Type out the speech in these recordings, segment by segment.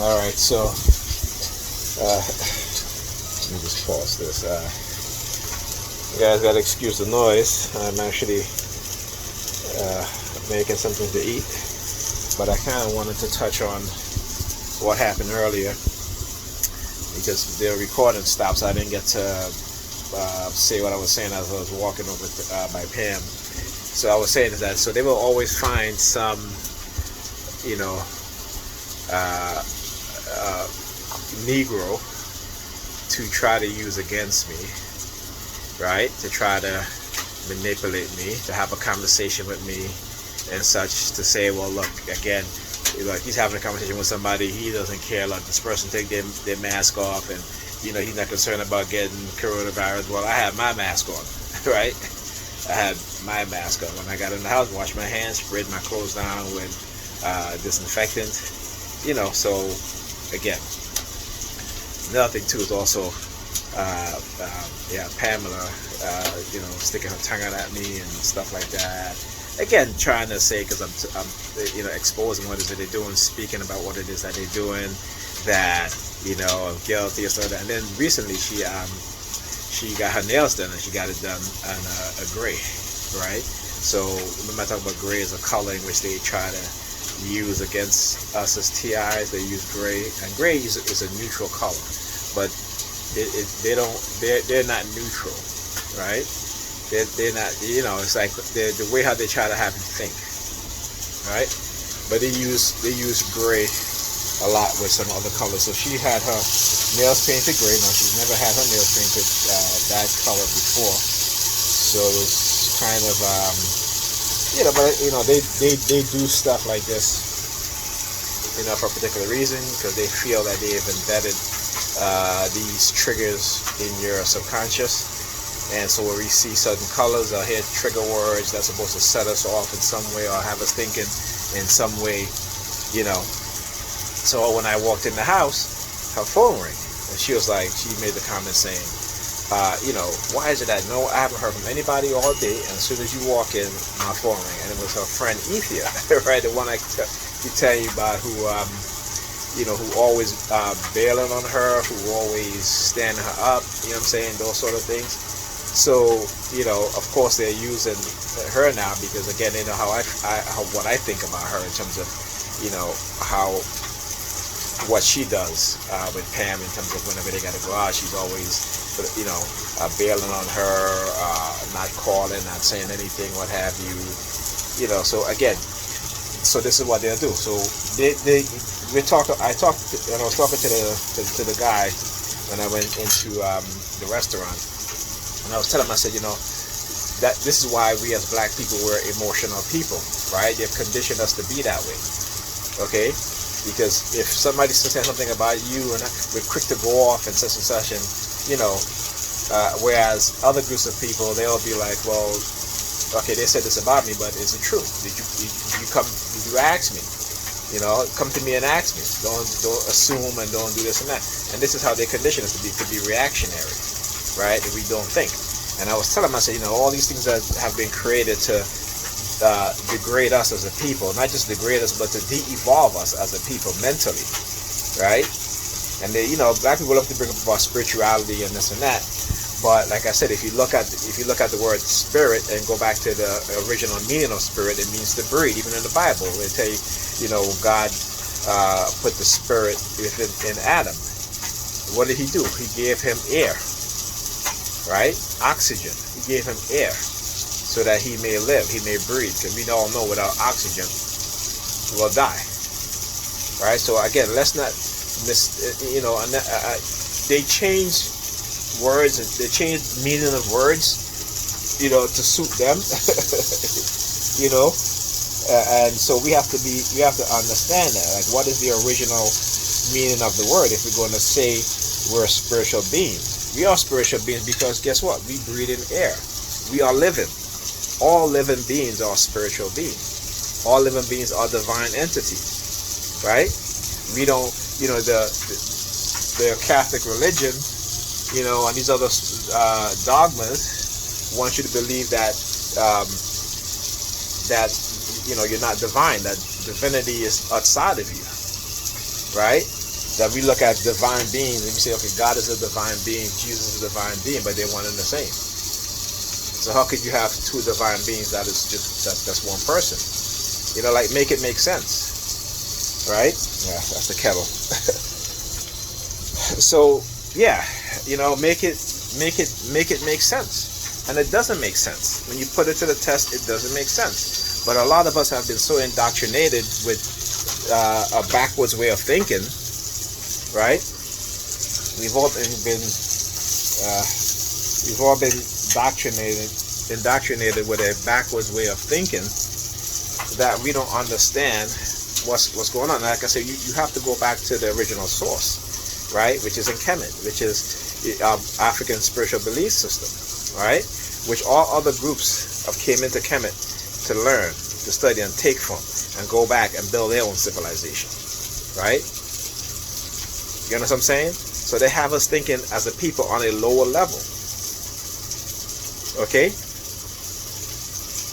All right, so let me just pause this. You guys gotta excuse the noise. I'm actually making something to eat, but I kind of wanted to touch on what happened earlier because the recording stopped, so I didn't get to say what I was saying as I was walking over by Pam. So I was saying that so they will always find some, you know, Negro to try to use against me, right? To try to manipulate me, to have a conversation with me and such, to say, well, look, again, like he's having a conversation with somebody, he doesn't care, like this person take their mask off and, you know, he's not concerned about getting coronavirus. Well, I have my mask on, right? I had my mask on. When I got in the house, washed my hands, sprayed my clothes down with disinfectant, you know. So again, another thing too is also Pamela, you know, sticking her tongue out at me and stuff like that. Again, trying to say, because I'm you know, exposing what it is that they're doing, speaking about what it is that they're doing, that, you know, I'm guilty or something. And then recently she got her nails done, and she got it done on a gray, right? So remember I talked about gray as a color in which they try to use against us as TIs. They use gray, and gray is a neutral color, but they're not neutral, right? They're not, you know, it's like the way how they try to have you think, right? But they use gray a lot with some other colors. So she had her nails painted gray. Now she's never had her nails painted that color before. So it was kind of you know, but you know, they do stuff like this, you know, for a particular reason, because they feel that they have embedded these triggers in your subconscious. And so when we see certain colors or hear trigger words that's supposed to set us off in some way or have us thinking in some way, you know. So when I walked in the house, her phone rang, and she was like, she made the comment saying, you know, why is it that I haven't heard from anybody all day, and as soon as you walk in, my phone rang, and it was her friend Ethia, right, the one I keep telling you about, who you know, who always bailing on her, who always standing her up, you know what I'm saying, those sort of things. So, you know, of course they're using her now because, again, they know what I think about her in terms of, you know, what she does with Pam in terms of whenever they got to go out, she's always, you know, bailing on her, not calling, not saying anything, what have you, you know. So again, so this is what they'll do. So I was talking to the guy when I went into the restaurant. And I was telling him, I said, you know, that this is why we as black people, we're emotional people, right? They've conditioned us to be that way, okay? Because if somebody says something about you, and we're quick to go off and such, and you know, whereas other groups of people, they'll be like, well, okay, they said this about me, but is it true? Did you ask me? You know, come to me and ask me. Don't assume and don't do this and that. And this is how they condition us to be reactionary, right? If we don't think. And I was telling him, I said, you know, all these things that have been created to degrade us as a people, not just degrade us, but to de-evolve us as a people mentally, right? And they, you know, black people love to bring up about spirituality and this and that. But like I said, if you look at the word spirit and go back to the original meaning of spirit, it means to breathe. Even in the Bible, they tell you, you know, God put the spirit in Adam. What did he do? He gave him air, right? Oxygen. He gave him air so that he may live, he may breathe. Because we all know without oxygen, we'll die, right? So again, let's not you know, they change words, and they change meaning of words, you know, to suit them, you know, and so we have to understand that, like, what is the original meaning of the word if we're going to say we're spiritual beings. We are spiritual beings because guess what? We breathe in air. We are living. All living beings are spiritual beings. All living beings are divine entities, right? We don't, you know, the Catholic religion, you know, and these other dogmas want you to believe that you know, you're not divine, that divinity is outside of you, right? that we look at divine beings and we say, okay, God is a divine being, Jesus is a divine being, but they're one and the same. So how could you have two divine beings that is just that's one person? You know, like, make it make sense, right? Yeah, that's the kettle. So yeah, you know, make it make sense, and it doesn't make sense when you put it to the test. It doesn't make sense. But a lot of us have been so indoctrinated with a backwards way of thinking. Right? We've all been indoctrinated with a backwards way of thinking that we don't understand what's going on. Like I said, you have to go back to the original source, right? Which is in Kemet, which is African spiritual belief system, right? Which all other groups have came into Kemet to learn, to study, and take from, and go back and build their own civilization, right? You understand what I'm saying? So they have us thinking as a people on a lower level. Okay?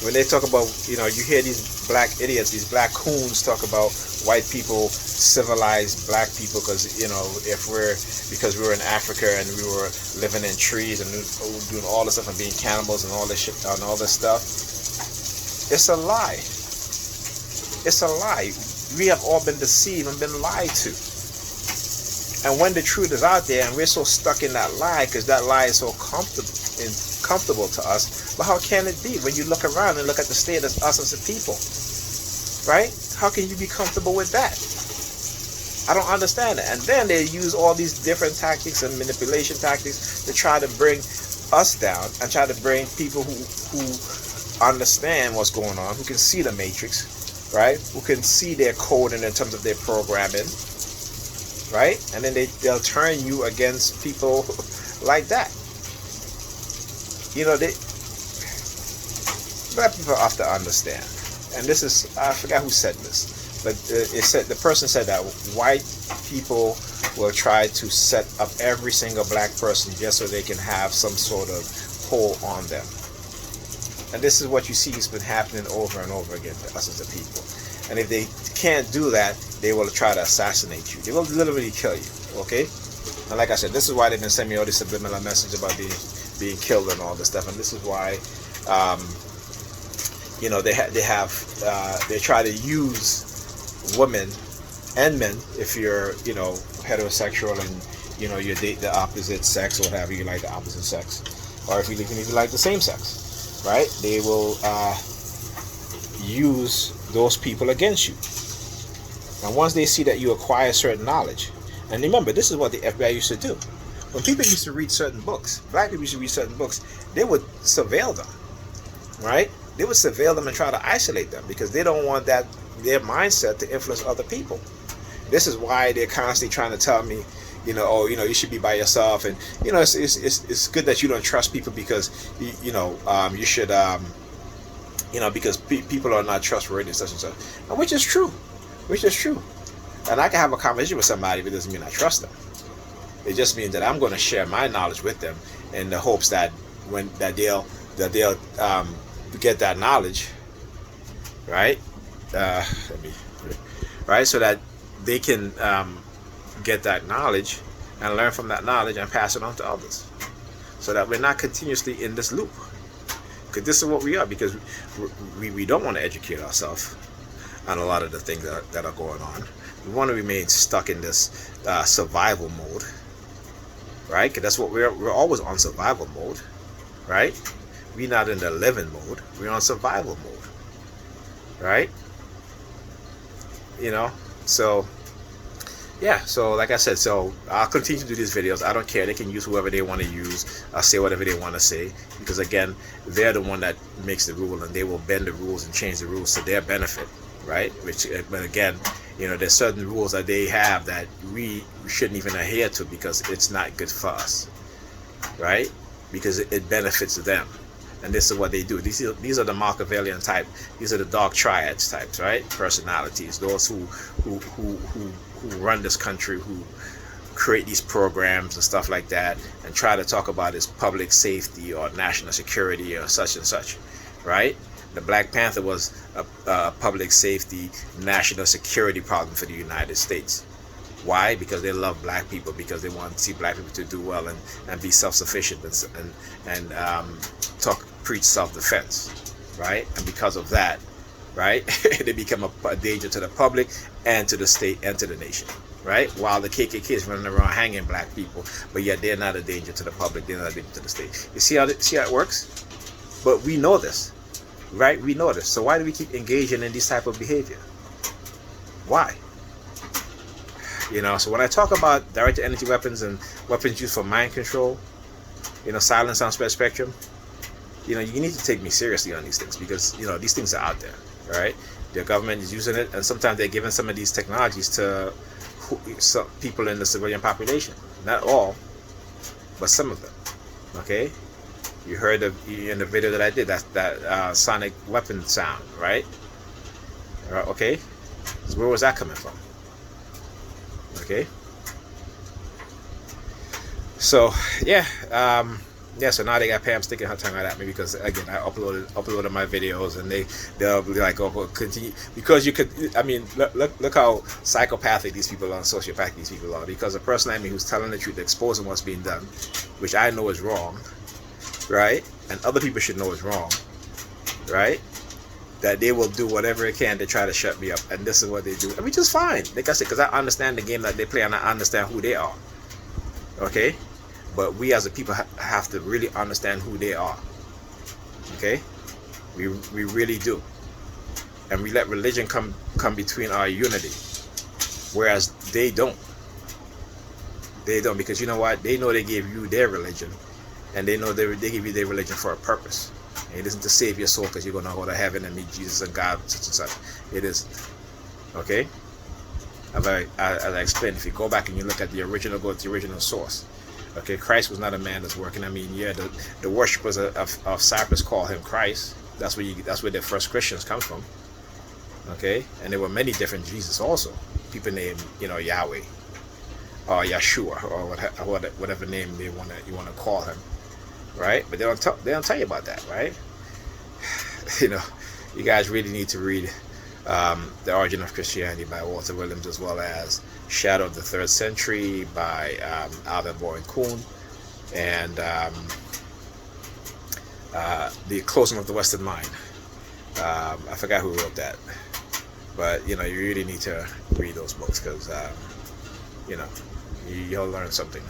When they talk about, you know, you hear these black idiots, these black coons talk about white people civilize black people because, you know, because we were in Africa and we were living in trees and doing all this stuff and being cannibals and all this shit and all this stuff. It's a lie. It's a lie. We have all been deceived and been lied to. And when the truth is out there and we're so stuck in that lie because that lie is so comfortable to us, but how can it be when you look around and look at the state of us as a people, right? How can you be comfortable with that? I don't understand it. And then they use all these different tactics and manipulation tactics to try to bring us down and try to bring people who understand what's going on, who can see the matrix, right? Who can see their coding in terms of their programming, right? And then they'll turn you against people like that. You know, black people have to understand. And this is, I forgot who said this, but the person said that white people will try to set up every single black person just so they can have some sort of hold on them. And this is what you see has been happening over and over again to us as a people. And if they can't do that, they will try to assassinate you. They will literally kill you, okay? And like I said, this is why they've been sending me all these subliminal messages about being killed and all this stuff. And this is why, you know, they try to use women and men, if you're, you know, heterosexual and, you know, you date the opposite sex or whatever, you like the opposite sex, or if you even like the same sex, right? They will use those people against you. And once they see that you acquire certain knowledge, and remember, this is what the FBI used to do. When people used to read certain books, black people used to read certain books, they would surveil them, right? They would surveil them and try to isolate them because they don't want their mindset to influence other people. This is why they're constantly trying to tell me, you know, oh, you know, you should be by yourself, and you know, it's good that you don't trust people because you you should you know, because people are not trustworthy and such and such, and which is true. And I can have a conversation with somebody, but it doesn't mean I trust them. It just means that I'm going to share my knowledge with them in the hopes that they'll get that knowledge, right? Right, so that they can get that knowledge and learn from that knowledge and pass it on to others, so that we're not continuously in this loop. Because this is what we are, because we don't want to educate ourselves on a lot of the things that are going on. We want to remain stuck in this survival mode, right? Because that's what we're always on, survival mode, right? We're not in the living mode. We're on survival mode, right? You know, so yeah, so like I said, so I'll continue to do these videos. I don't care. They can use whoever they want to use. I'll say whatever they want to say, because again, they're the one that makes the rule, and they will bend the rules and change the rules to their benefit, right? But again, you know, there's certain rules that they have that we shouldn't even adhere to because it's not good for us, right? Because it benefits them. And this is what they do. These are the Machiavellian type. These are the dark triads types, right? Personalities. Those who run this country, who create these programs and stuff like that, and try to talk about this public safety or national security or such and such, right? The Black Panther was a public safety, national security problem for the United States, Why? Because they love black people, because they want to see black people to do well and be self-sufficient and preach self-defense, right? And because of that, right, they become a danger to the public and to the state and to the nation, right? While the KKK is running around hanging black people, but yet they're not a danger to the public, they're not a danger to the state. You see how it works? But we know this, right? We know this. So why do we keep engaging in this type of behavior? Why? You know, so when I talk about directed energy weapons and weapons used for mind control, you know, silence on spectrum, you know, you need to take me seriously on these things, because, you know, these things are out there, right? The government is using it, and sometimes they're giving some of these technologies to some people in the civilian population. Not all, but some of them. Okay? You heard in the video that I did, that sonic weapon sound, right? Okay? So where was that coming from? Okay, so yeah, so now they got Pam sticking her tongue out at me because, again, I uploaded my videos, and they'll be like, oh, well, continue, because you could, I mean, look how psychopathic these people are, and sociopathic these people are, because a person like me who's telling the truth, exposing what's being done, which I know is wrong, right, and other people should know is wrong, right, that they will do whatever it can to try to shut me up, and this is what they do, which is fine, like I said, because I understand the game that they play, and I understand who they are. Okay, but we as a people have to really understand who they are. Okay, we really do, and we let religion come between our unity, whereas they don't. They don't, because you know what? They know they gave you their religion, and they know they give you their religion for a purpose. It isn't to save your soul because you're going to go to heaven and meet Jesus and God, such and such. It isn't. Okay? As I explained, if you go back and you look at the original, go to the original source. Okay? Christ was not a man that's working. I mean, yeah, the worshippers of Cyprus call him Christ. That's where the first Christians come from. Okay? And there were many different Jesus also. People named, you know, Yahweh or Yeshua or whatever name you want to call him. Right? But they don't tell you about that, right? You know, you guys really need to read The Origin of Christianity by Walter Williams, as well as Shadow of the Third Century by Alvin Bowen Kuhn, and The Closing of the Western Mind. I forgot who wrote that, but you know, you really need to read those books, because you know, you'll learn something.